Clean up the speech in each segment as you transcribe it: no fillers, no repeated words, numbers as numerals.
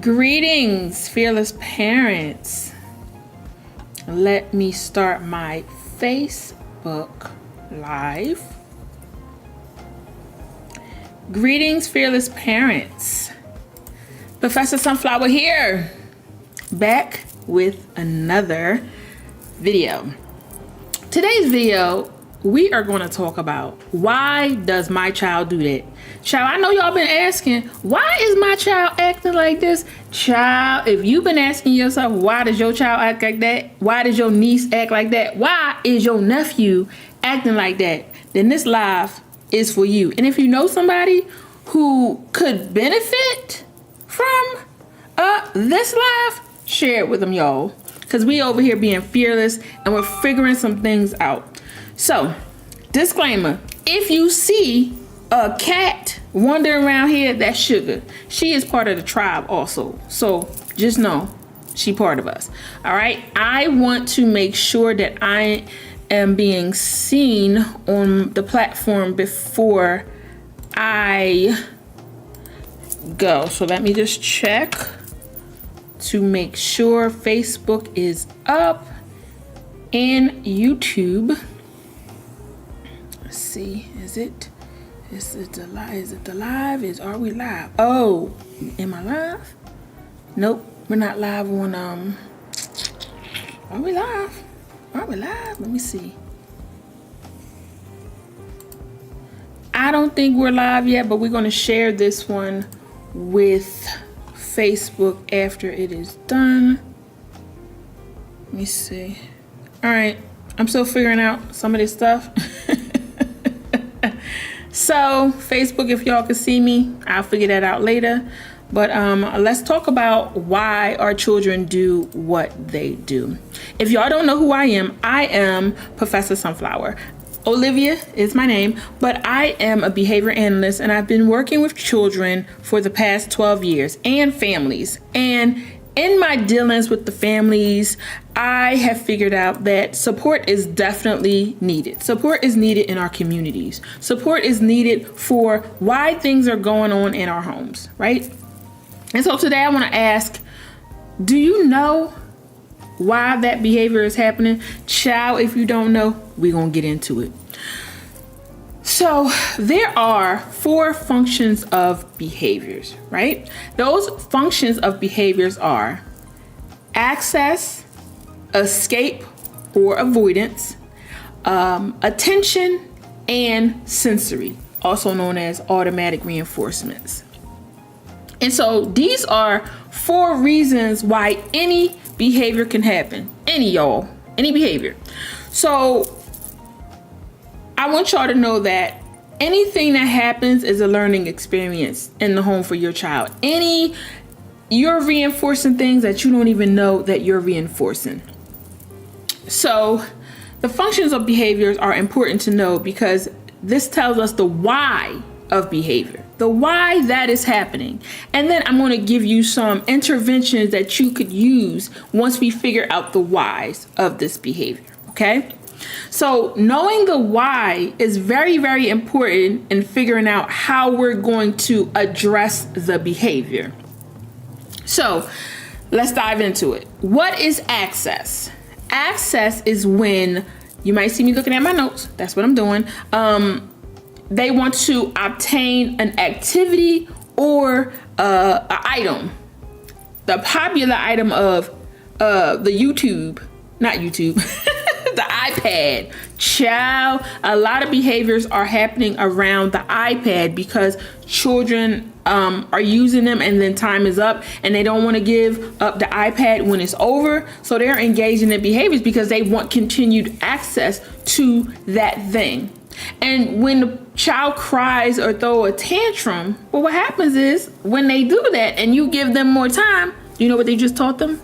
Greetings, fearless parents. Let me start my Facebook Live. Greetings, fearless parents. Professor Sunflower here, back with another video. Today's video, we are going to talk about why does my child do that? Child, I know y'all been asking, why is my child acting like this? Child, if you've been asking yourself, why does your child act like that? Why does your niece act like that? Why is your nephew acting like that? Then this live is for you. And if you know somebody who could benefit from this live, share it with them, y'all. Because we over here being fearless and we're figuring some things out. So, disclaimer, if you see a cat wandering around here, that's Sugar. She is part of the tribe also. So just know she part of us. All right. I want to make sure that I am being seen on the platform before I go. So let me just check to make sure Facebook is up and YouTube. Let's see. Is it the live? Are we live? Oh, am I live? Nope, we're not live on are we live? Are we live? Let me see. I don't think we're live yet, but we're going to share this one with Facebook after it is done. Let me see. All right, I'm still figuring out some of this stuff. So Facebook, if y'all can see me, I'll figure that out later. But let's talk about why our children do what they do. If y'all don't know who I am Professor Sunflower. Olivia is my name, but I am a behavior analyst, and I've been working with children for the past 12 years and families. And in my dealings with the families, I have figured out that support is definitely needed. Support is needed in our communities. Support is needed for why things are going on in our homes, right? And so today I want to ask, do you know why that behavior is happening? Child, if you don't know, we're going to get into it. So there are 4 functions of behaviors, right? Those functions of behaviors are access, escape or avoidance, attention, and sensory, also known as automatic reinforcements. And so these are 4 reasons why any behavior can happen. Any behavior. So I want y'all to know that anything that happens is a learning experience in the home for your child. You're reinforcing things that you don't even know that you're reinforcing. So the functions of behaviors are important to know because this tells us the why of behavior, the why that is happening. And then I'm going to give you some interventions that you could use once we figure out the whys of this behavior. Okay. So knowing the why is very, very important in figuring out how we're going to address the behavior. So let's dive into it. What is access? Access is when, you might see me looking at my notes. That's what I'm doing. They want to obtain an activity or an item. The popular item of the iPad. Child, a lot of behaviors are happening around the iPad because children are using them and then time is up and they don't want to give up the iPad when it's over. So they're engaging in behaviors because they want continued access to that thing. And when the child cries or throw a tantrum, well, what happens is when they do that and you give them more time, you know what they just taught them?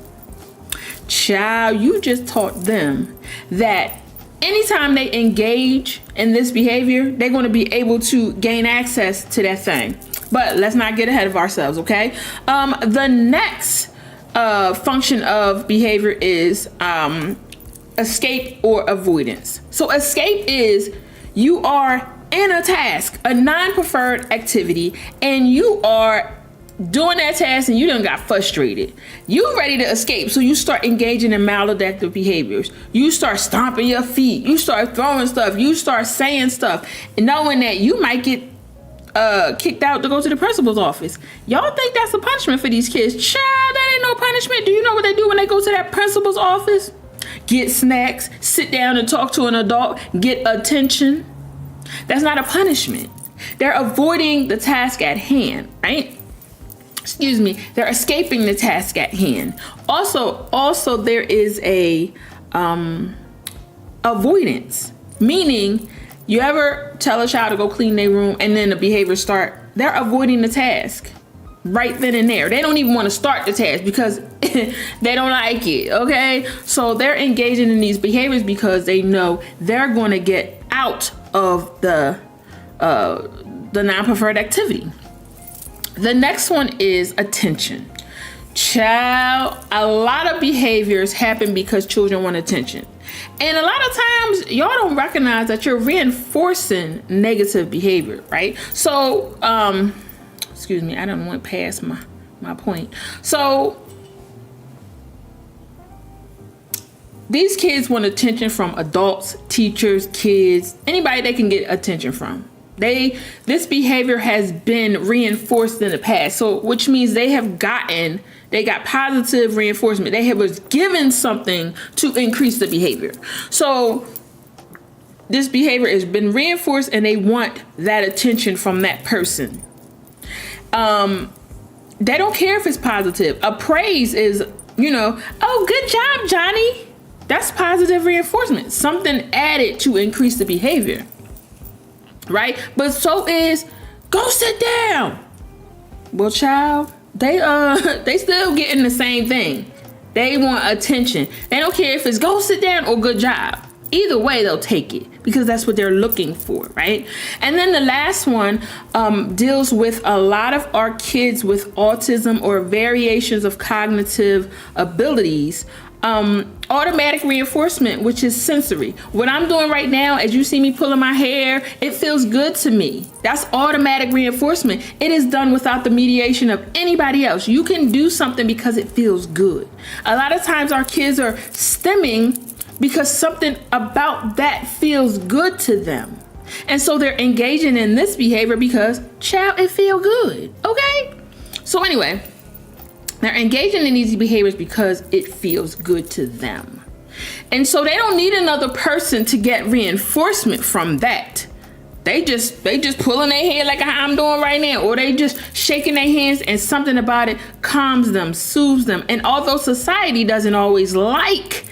Child, you just taught them that anytime they engage in this behavior, they're going to be able to gain access to that thing. But let's not get ahead of ourselves, okay? The next function of behavior is escape or avoidance. So escape is you are in a task, a non-preferred activity, and you are doing that task and you done got frustrated. You ready to escape, so you start engaging in maladaptive behaviors. You start stomping your feet. You start throwing stuff. You start saying stuff, and knowing that you might get kicked out to go to the principal's office. Y'all think that's a punishment for these kids? Child, that ain't no punishment. Do you know what they do when they go to that principal's office? Get snacks, sit down and talk to an adult, get attention. That's not a punishment. They're avoiding the task at hand, right? Excuse me, they're escaping the task at hand. Also there is a avoidance, meaning you ever tell a child to go clean their room and then the behaviors start, they're avoiding the task right then and there. They don't even want to start the task because they don't like it, okay? So they're engaging in these behaviors because they know they're going to get out of the non-preferred activity. The next one is attention. Child, a lot of behaviors happen because children want attention. And a lot of times y'all don't recognize that you're reinforcing negative behavior, right? So, excuse me, I don't want to pass my point. So these kids want attention from adults, teachers, kids, anybody they can get attention from. This behavior has been reinforced in the past. So, which means they got positive reinforcement. They was given something to increase the behavior. So this behavior has been reinforced and they want that attention from that person. They don't care if it's positive. A praise is, oh, good job, Johnny. That's positive reinforcement. Something added to increase the behavior. Right? But so is, go sit down. Well, child, they still getting the same thing. They want attention. They don't care if it's go sit down or good job. Either way, they'll take it because that's what they're looking for, right? And then the last one deals with a lot of our kids with autism or variations of cognitive abilities. Automatic reinforcement, which is sensory. What I'm doing right now, as you see me pulling my hair, it feels good to me. That's automatic reinforcement. It is done without the mediation of anybody else. You can do something because it feels good. A lot of times our kids are stemming because something about that feels good to them. And so they're engaging in this behavior because, child, it feel good. Okay? So anyway, they're engaging in these behaviors because it feels good to them. And so they don't need another person to get reinforcement from that. They just pulling their hair like I'm doing right now, or they just shaking their hands and something about it calms them, soothes them. And although society doesn't always like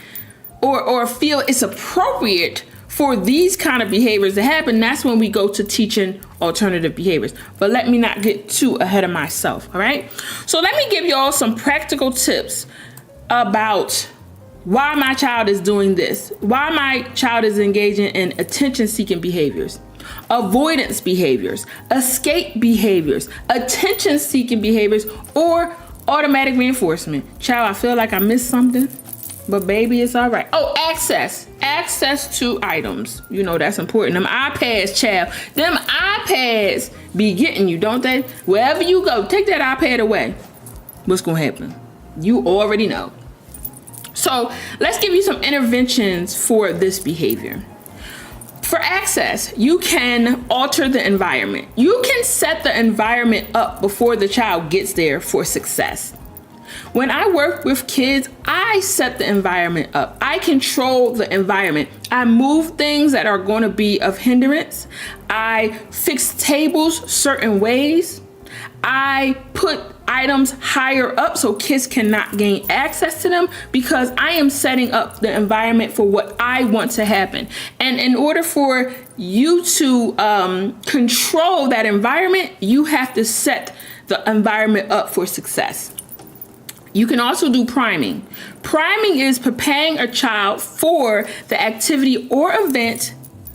or feel it's appropriate for these kind of behaviors to happen, that's when we go to teaching alternative behaviors. But let me not get too ahead of myself, all right? So let me give you all some practical tips about why my child is doing this, why my child is engaging in attention-seeking behaviors, avoidance behaviors, escape behaviors, attention-seeking behaviors, or automatic reinforcement. Child, I feel like I missed something. But baby, it's all right. Oh, access to items. That's important. Them iPads, child. Them iPads be getting you, don't they? Wherever you go, take that iPad away. What's going to happen? You already know. So let's give you some interventions for this behavior. For access, you can alter the environment. You can set the environment up before the child gets there for success. When I work with kids, I set the environment up. I control the environment. I move things that are going to be of hindrance. I fix tables certain ways. I put items higher up so kids cannot gain access to them because I am setting up the environment for what I want to happen. And in order for you to control that environment, you have to set the environment up for success. You can also do priming. Priming is preparing a child for the activity or event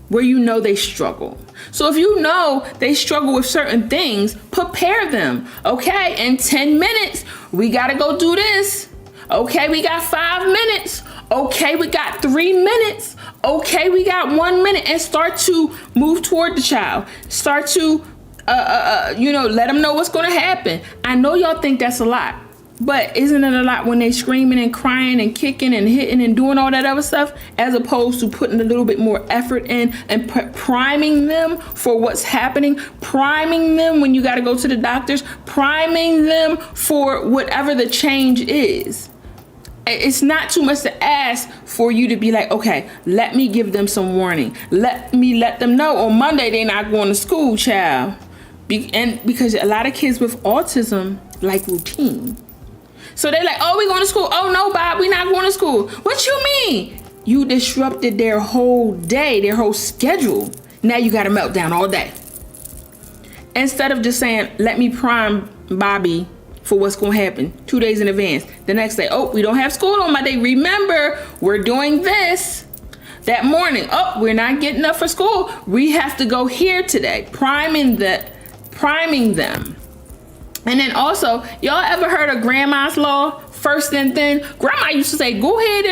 where you know they struggle. So if you know they struggle with certain things, prepare them. Okay, in 10 minutes, we gotta go do this. Okay, we got 5 minutes. Okay, we got 3 minutes. Okay, we got 1 minute, and start to move toward the child. Start to let them know what's going to happen. I know y'all think that's a lot, but isn't it a lot when they screaming and crying and kicking and hitting and doing all that other stuff, as opposed to putting a little bit more effort in and priming them for what's happening, priming them when you got to go to the doctors, priming them for whatever the change is. It's not too much to ask for you to be like, okay, let me give them some warning. Let them know on Monday they're not going to school, child. Because a lot of kids with autism like routine. So they're like, oh, we going to school. Oh, no, Bob, we're not going to school. What you mean? You disrupted their whole day, their whole schedule. Now you got a meltdown all day. Instead of just saying, let me prime Bobby for what's going to happen 2 days in advance. The next day, oh, we don't have school on Monday. Remember, we're doing this. That morning, oh, we're not getting up for school. We have to go here today. Priming them. And then also, y'all ever heard of grandma's law? First and then. Grandma used to say, go ahead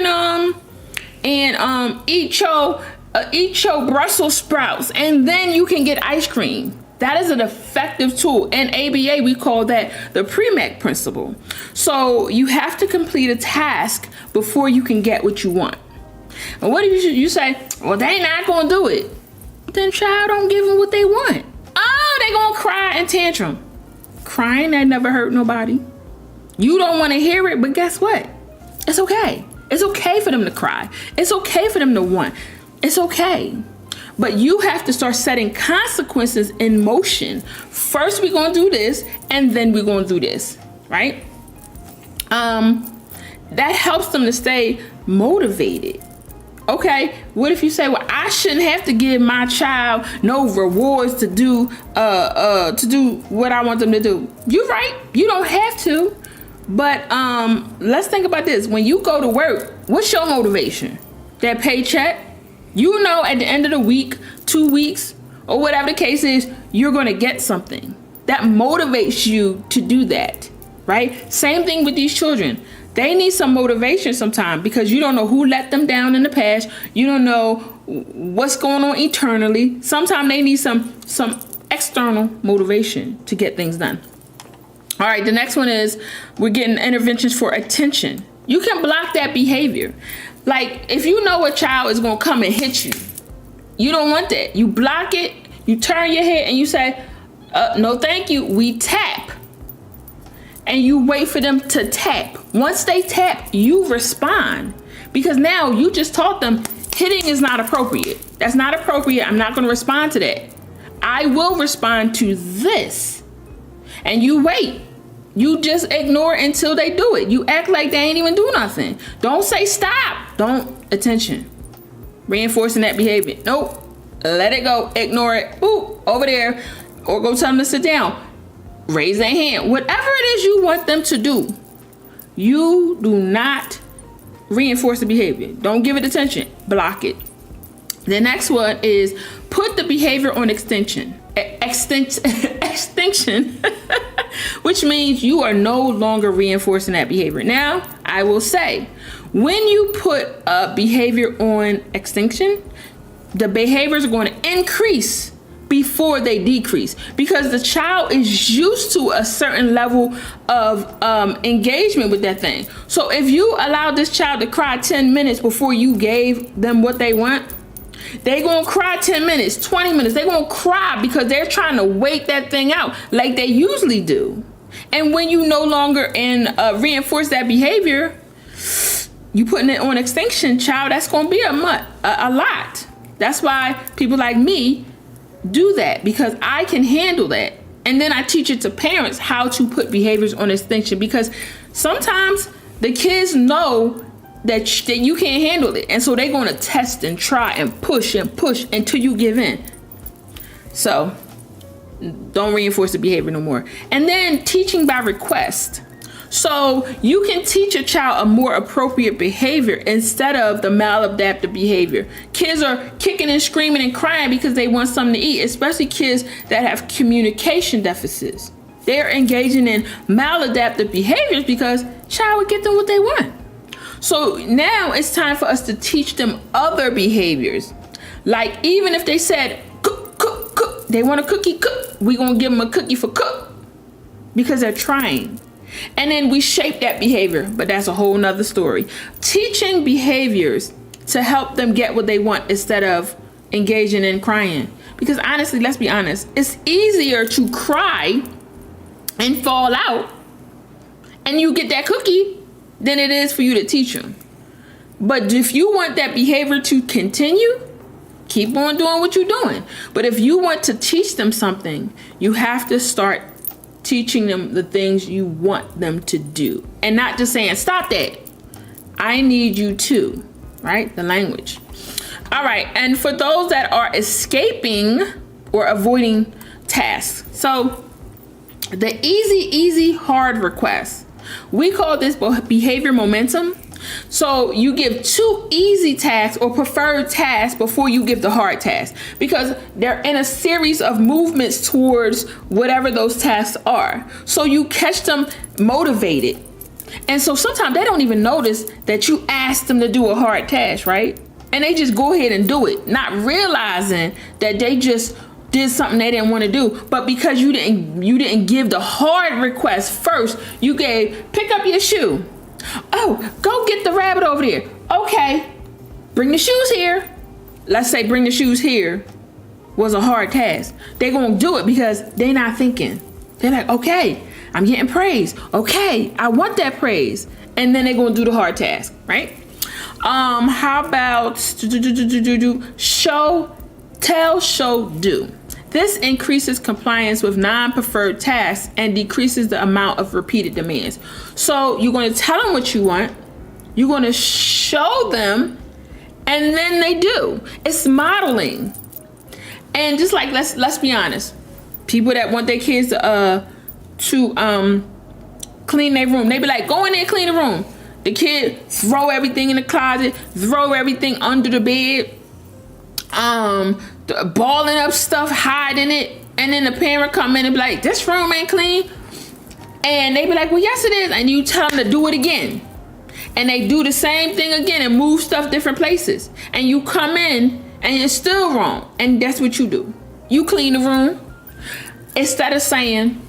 and eat your Brussels sprouts, and then you can get ice cream. That is an effective tool. In ABA, we call that the PREMAC principle. So you have to complete a task before you can get what you want. And what if you say, well, they not going to do it? Then child, don't give them what they want. Oh, they going to cry and tantrum. Crying, that never hurt nobody. You don't want to hear it, but guess what? It's okay. It's okay for them to cry. It's okay for them to want. It's okay. But you have to start setting consequences in motion. First, we're going to do this, and then we're going to do this, right? That helps them to stay motivated. Okay, what if you say, well, I shouldn't have to give my child no rewards to do what I want them to do. You're right. You don't have to. But let's think about this. When you go to work, what's your motivation? That paycheck? You know, at the end of the week, 2 weeks, or whatever the case is, you're going to get something. That motivates you to do that, right? Same thing with these children. They need some motivation sometime because you don't know who let them down in the past. You don't know what's going on eternally. Sometimes they need some external motivation to get things done. All right, the next one is we're getting interventions for attention. You can block that behavior. Like if you know a child is going to come and hit you, you don't want that. You block it, you turn your head and you say, no, thank you. We tap. And you wait for them to tap. Once they tap, you respond. Because now you just taught them hitting is not appropriate. That's not appropriate. I'm not going to respond to that. I will respond to this. And you wait. You just ignore until they do it. You act like they ain't even do nothing. Don't say stop. Don't. Attention. Reinforcing that behavior. Nope. Let it go. Ignore it. Ooh, over there. Or go tell them to sit down. Raise their hand. Whatever it is you want them to do, you do not reinforce the behavior. Don't give it attention. Block it. The next one is put the behavior on extinction, which means you are no longer reinforcing that behavior. Now, I will say, when you put a behavior on extinction, the behaviors are going to increase before they decrease, because the child is used to a certain level of engagement with that thing. So if you allow this child to cry 10 minutes before you gave them what they want, they're going to cry 10 minutes, 20 minutes. They're going to cry because they're trying to wait that thing out like they usually do. And when you no longer reinforce that behavior, you putting it on extinction, child, that's going to be a lot. That's why people like me do that, because I can handle that. And then I teach it to parents how to put behaviors on extinction, because sometimes the kids know that you can't handle it. And so they're going to test and try and push until you give in. So don't reinforce the behavior no more. And then teaching by request. So you can teach a child a more appropriate behavior instead of the maladaptive behavior. Kids are kicking and screaming and crying because they want something to eat, especially kids that have communication deficits. They're engaging in maladaptive behaviors because child would get them what they want. So now it's time for us to teach them other behaviors. Like even if they said, cook, They want a cookie, cook. We're going to give them a cookie for cook because they're trying. And then we shape that behavior, but that's a whole nother story. Teaching behaviors to help them get what they want instead of engaging in crying. Because honestly, let's be honest, it's easier to cry and fall out and you get that cookie than it is for you to teach them. But if you want that behavior to continue, keep on doing what you're doing. But if you want to teach them something, you have to start teaching them the things you want them to do. And not just saying, stop that. I need you to, right? The language. All right. And for those that are escaping or avoiding tasks. So the easy, hard request. We call this behavior momentum. So you give 2 easy tasks or preferred tasks before you give the hard task, because they're in a series of movements towards whatever those tasks are. So you catch them motivated. And so sometimes they don't even notice that you asked them to do a hard task, right? And they just go ahead and do it, not realizing that they just did something they didn't want to do. But because you didn't give the hard request first, you gave, pick up your shoe. Oh, go get the rabbit over there. Okay, bring the shoes here. Let's say bring the shoes here was a hard task. They're going to do it because they're not thinking. They're like, okay, I'm getting praise. Okay, I want that praise. And then they're going to do the hard task, right? How about show, tell, show, do. This increases compliance with non-preferred tasks and decreases the amount of repeated demands. So you're going to tell them what you want. You're going to show them, and then they do. It's modeling. And just like, let's be honest, people that want their kids to clean their room, they be like, go in there and clean the room. The kid throw everything in the closet, throw everything under the bed, balling up stuff, hiding it, and then the parent come in and be like, this room ain't clean. And they be like, well, yes it is. And you tell them to do it again. And they do the same thing again and move stuff different places. And you come in and it's still wrong. And that's what you do. You clean the room. Instead of saying,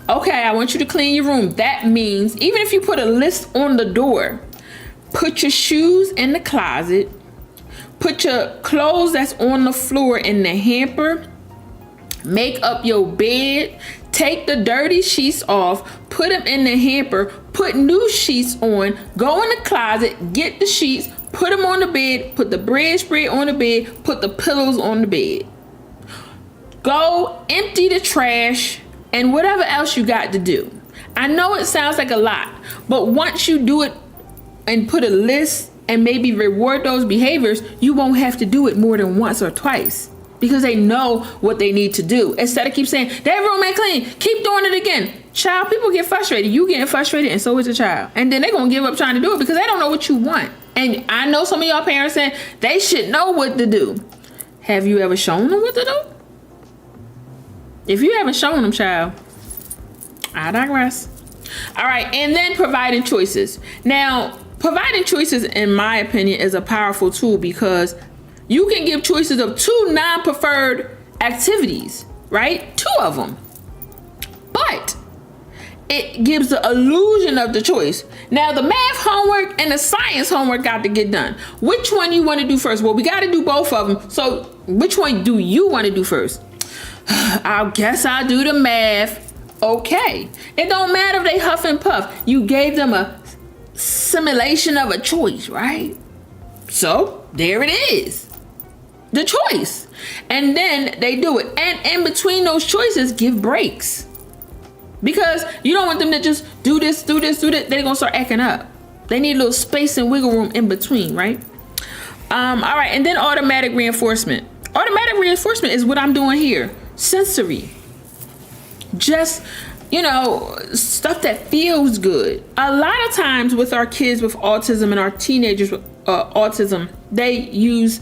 okay, I want you to clean your room. That means, even if you put a list on the door, put your shoes in the closet, put your clothes that's on the floor in the hamper, make up your bed, take the dirty sheets off, put them in the hamper, put new sheets on, go in the closet, get the sheets, put them on the bed, put the bread spread on the bed, put the pillows on the bed. Go empty the trash and whatever else you got to do. I know it sounds like a lot, but once you do it and put a list and maybe reward those behaviors, you won't have to do it more than once or twice because they know what they need to do. Instead of keep saying, that room ain't clean, keep doing it again. Child, people get frustrated. You getting frustrated and so is the child. And then they're going to give up trying to do it because they don't know what you want. And I know some of y'all parents saying they should know what to do. Have you ever shown them what to do? If you haven't shown them, child, I digress. All right, and then providing choices. Now, providing choices, in my opinion, is a powerful tool because you can give choices of 2 non-preferred activities, right? 2 of them. But it gives the illusion of the choice. Now, the math homework and the science homework got to get done. Which one you want to do first? Well, we got to do both of them. So which one do you want to do first? I guess I'll do the math. Okay. It don't matter if they huff and puff. You gave them a simulation of a choice, right? So there it is. The choice. And then they do it. And in between those choices, give breaks. Because you don't want them to just do this, do this, do that. They're going to start acting up. They need a little space and wiggle room in between, right? All right. And then automatic reinforcement. Automatic reinforcement is what I'm doing here. Sensory. Just, stuff that feels good. A lot of times with our kids with autism and our teenagers with autism, they use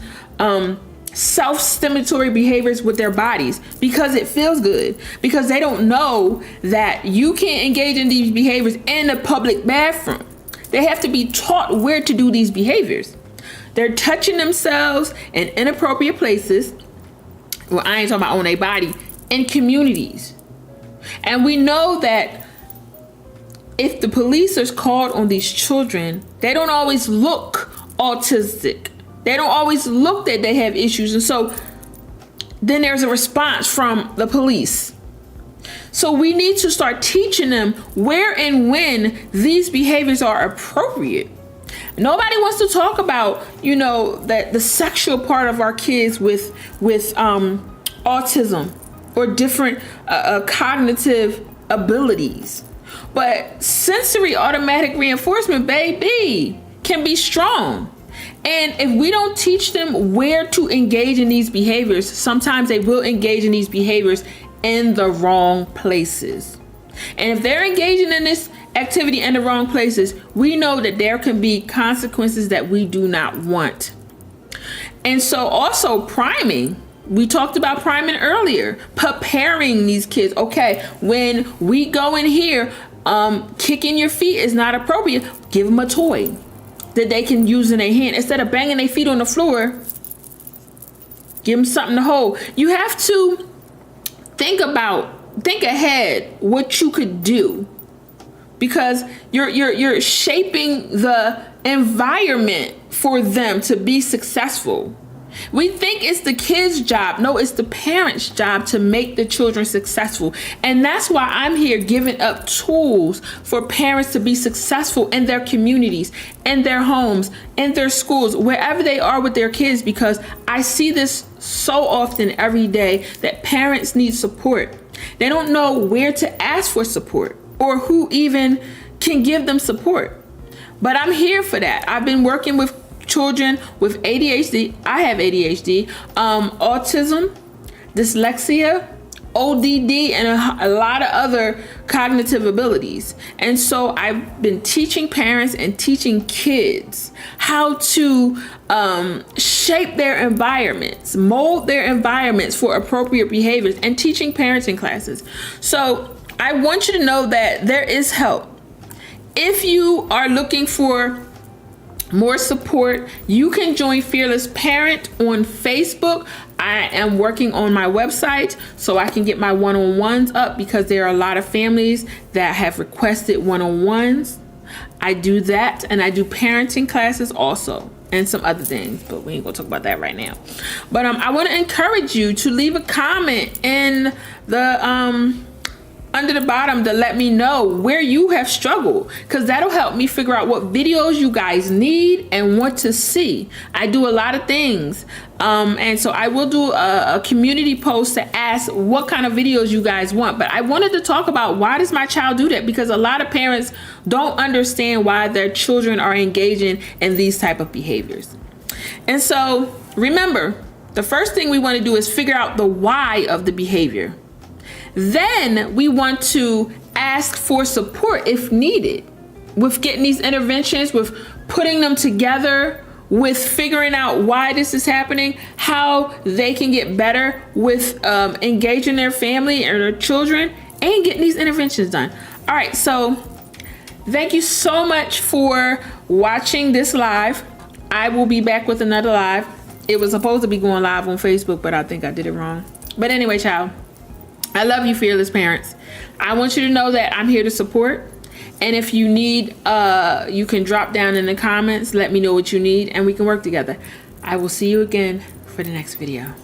self-stimulatory behaviors with their bodies because it feels good, because they don't know that you can't engage in these behaviors in the public bathroom. They have to be taught where to do these behaviors. They're touching themselves in inappropriate places. well, I ain't talking about on their body, in communities. And we know that if the police is called on these children, they don't always look autistic. They don't always look that they have issues. And so then there's a response from the police. So we need to start teaching them where and when these behaviors are appropriate. Nobody wants to talk about, that the sexual part of our kids with autism or different cognitive abilities. But sensory automatic reinforcement, baby, can be strong. And if we don't teach them where to engage in these behaviors, sometimes they will engage in these behaviors in the wrong places. And if they're engaging in this activity in the wrong places, we know that there can be consequences that we do not want. And so also priming. We talked about priming earlier, preparing these kids. Okay, when we go in here, kicking your feet is not appropriate. Give them a toy that they can use in their hand. Instead of banging their feet on the floor, give them something to hold. You have to think ahead what you could do, because you're shaping the environment for them to be successful. We think it's the kids' job. No, it's the parents' job to make the children successful. And that's why I'm here giving up tools for parents to be successful in their communities, in their homes, in their schools, wherever they are with their kids, because I see this so often every day that parents need support. They don't know where to ask for support or who even can give them support. But I'm here for that. I've been working with children with ADHD. I have ADHD, autism, dyslexia, ODD, and a lot of other cognitive abilities. And so I've been teaching parents and teaching kids how to shape their environments, mold their environments for appropriate behaviors, and teaching parenting classes. So I want you to know that there is help. If you are looking for more support, you can join Fearless Parent on Facebook. I am working on my website so I can get my one-on-ones up, because there are a lot of families that have requested one-on-ones. I do that, and I do parenting classes also, and some other things, but we ain't gonna talk about that right now. But I want to encourage you to leave a comment in the under the bottom to let me know where you have struggled, because that'll help me figure out what videos you guys need and want to see. I do a lot of things, and so I will do a community post to ask what kind of videos you guys want. But I wanted to talk about, why does my child do that? Because a lot of parents don't understand why their children are engaging in these type of behaviors. And so remember, the first thing we want to do is figure out the why of the behavior. Then we want to ask for support if needed, with getting these interventions, with putting them together, with figuring out why this is happening, how they can get better with engaging their family or their children, and getting these interventions done. All right, so thank you so much for watching this live. I will be back with another live. It was supposed to be going live on Facebook, but I think I did it wrong. But anyway, child, I love you, Fearless Parents. I want you to know that I'm here to support. And if you need, you can drop down in the comments, let me know what you need, and we can work together. I will see you again for the next video.